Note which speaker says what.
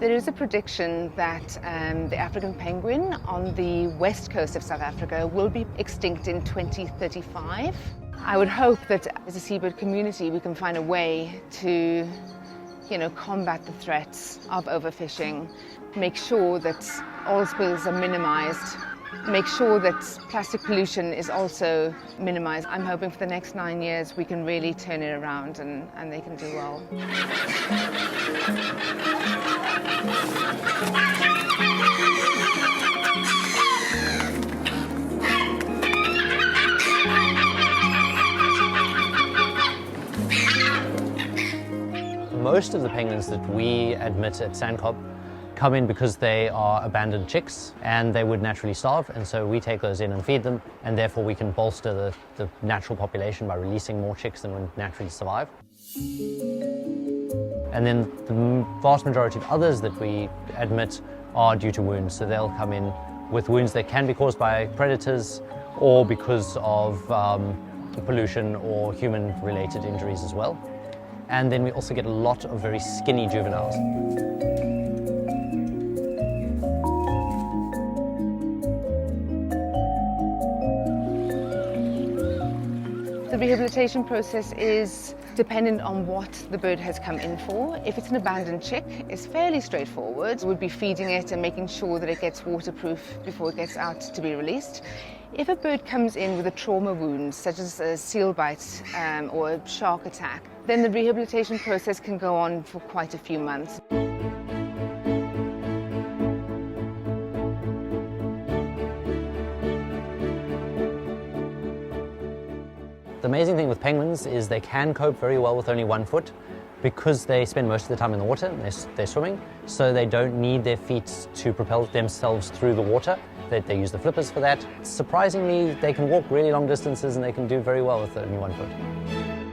Speaker 1: There is a prediction that the African penguin on the west coast of South Africa will be extinct in 2035. I would hope that as a seabird community we can find a way to combat the threats of overfishing, make sure that oil spills are minimized, make sure that plastic pollution is also minimized. I'm hoping for the next 9 years we can really turn it around and they can do well.
Speaker 2: Most of the penguins that we admit at Sandkop come in because they are abandoned chicks and they would naturally starve, and so we take those in and feed them, and therefore we can bolster the natural population by releasing more chicks than would naturally survive. And then the vast majority of others that we admit are due to wounds, so they'll come in with wounds that can be caused by predators or because of pollution or human-related injuries as well. And then we also get a lot of very skinny juveniles.
Speaker 1: The rehabilitation process is dependent on what the bird has come in for. If it's an abandoned chick, it's fairly straightforward. We'd be feeding it and making sure that it gets waterproof before it gets out to be released. If a bird comes in with a trauma wound, such as a seal bite or a shark attack, then the rehabilitation process can go on for quite a few months.
Speaker 2: The amazing thing with penguins is they can cope very well with only 1 foot because they spend most of the time in the water and they're swimming, so they don't need their feet to propel themselves through the water. They use the flippers for that. Surprisingly, they can walk really long distances and they can do very well with only 1 foot.